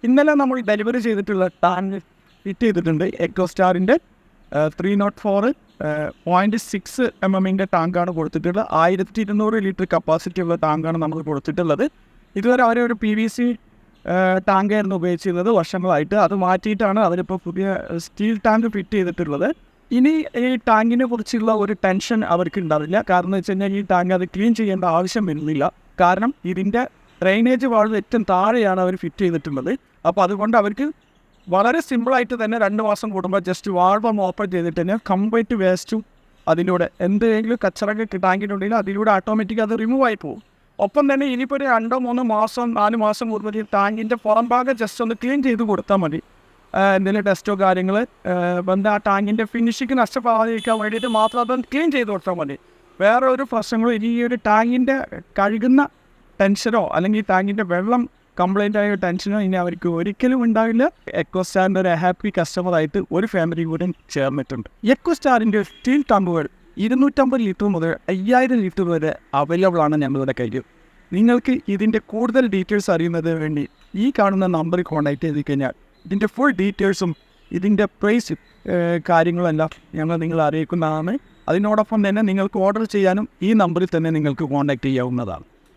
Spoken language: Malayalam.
ഇന്നലെ നമ്മൾ ഡെലിവറി ചെയ്തിട്ടുള്ള ടാങ്ക് ഫിറ്റ് ചെയ്തിട്ടുണ്ട്. എക്കോസ്റ്റാറിൻ്റെ 304.6 mm ടാങ്കാണ് കൊടുത്തിട്ടുള്ളത്. 1200 ലിറ്റർ കപ്പാസിറ്റി ഉള്ള ടാങ്കാണ് നമ്മൾ കൊടുത്തിട്ടുള്ളത്. ഇതുവരെ അവരൊരു PVC ടാങ്കായിരുന്നു ഉപയോഗിച്ചിരുന്നത് വർഷങ്ങളായിട്ട്. അത് മാറ്റിയിട്ടാണ് അവരിപ്പോൾ പുതിയ സ്റ്റീൽ ടാങ്ക് ഫിറ്റ് ചെയ്തിട്ടുള്ളത്. ഇനി ഈ ടാങ്കിനെ കുറിച്ചുള്ള ഒരു ടെൻഷൻ അവർക്ക് ഉണ്ടാവില്ല. കാരണം എന്ന് വെച്ച് കഴിഞ്ഞാൽ ഈ ടാങ്ക് അത് ക്ലീൻ ചെയ്യേണ്ട ആവശ്യം വരുന്നില്ല. കാരണം ഇതിൻ്റെ ഡ്രെയിനേജ് വാൾവ് ഏറ്റവും താഴെയാണ് അവർ ഫിറ്റ് ചെയ്തിട്ടുള്ളത്. അപ്പോൾ അതുകൊണ്ട് അവർക്ക് വളരെ സിമ്പിളായിട്ട് തന്നെ 2 മാസം കൂടുമ്പോൾ ജസ്റ്റ് വാൾവ് ഓപ്പൺ ചെയ്തിട്ട് തന്നെ കംപ്ലീറ്റ് വേസ്റ്റും അതിലൂടെ എന്തെങ്കിലും കച്ചറൊക്കെ ടാങ്കിനുണ്ടെങ്കിൽ അതിലൂടെ ഓട്ടോമാറ്റിക് അത് റിമൂവ് ആയി പോകും. ഒപ്പം തന്നെ ഇനിയിപ്പോൾ ഒരു 2-3 മാസം 4 മാസം കൂടുമ്പോൾ ഈ ടാങ്കിൻ്റെ പുറം ഭാഗം ജസ്റ്റ് ഒന്ന് ക്ലീൻ ചെയ്ത് കൊടുത്താൽ മതി. എന്തെങ്കിലും ടെസ്റ്റോ കാര്യങ്ങൾ വന്ന് ആ ടാങ്കിൻ്റെ ഫിനിഷിങ് നഷ്ടപ്പെടാതിരിക്കാൻ വേണ്ടിയിട്ട് മാത്രം അത് ക്ലീൻ ചെയ്ത് കൊടുത്താൽ മതി. വേറെ ഒരു പ്രശ്നങ്ങളും ഇനി ഈ ഒരു ടാങ്കിൻ്റെ കഴുകുന്ന ടെൻഷനോ അല്ലെങ്കിൽ ടാങ്കിൻ്റെ വെള്ളം കംപ്ലൈൻ്റ് ആയ ടെൻഷനോ ഇനി അവർക്ക് ഒരിക്കലും ഉണ്ടാവില്ല. എക്കോസ്റ്റാറിൻ്റെ ഒരു ഹാപ്പി കസ്റ്റമറായിട്ട് ഒരു ഫാമിലി കൂടെ ചേർന്നിട്ടുണ്ട്. എക്കോസ്റ്റാറിൻ്റെ സ്റ്റീൽ ടാങ്കുകൾ 250 ലിറ്റർ മുതൽ 5000 ലിറ്റർ വരെ അവൈലബിൾ ആണ് ഞങ്ങളുടെ കയ്യിൽ. നിങ്ങൾക്ക് ഇതിൻ്റെ കൂടുതൽ ഡീറ്റെയിൽസ് അറിയുന്നതിന് വേണ്ടി ഈ കാണുന്ന നമ്പറിൽ കോൺടാക്ട് ചെയ്ത് കഴിഞ്ഞാൽ ഇതിൻ്റെ ഫുൾ ഡീറ്റെയിൽസും ഇതിൻ്റെ പ്രൈസ് കാര്യങ്ങളെല്ലാം ഞങ്ങൾ നിങ്ങളെ അറിയിക്കുന്നതാണ്. അതിനോടൊപ്പം തന്നെ നിങ്ങൾക്ക് ഓർഡർ ചെയ്യാനും ഈ നമ്പറിൽ തന്നെ നിങ്ങൾക്ക് കോൺടാക്ട് ചെയ്യാവുന്നതാണ്.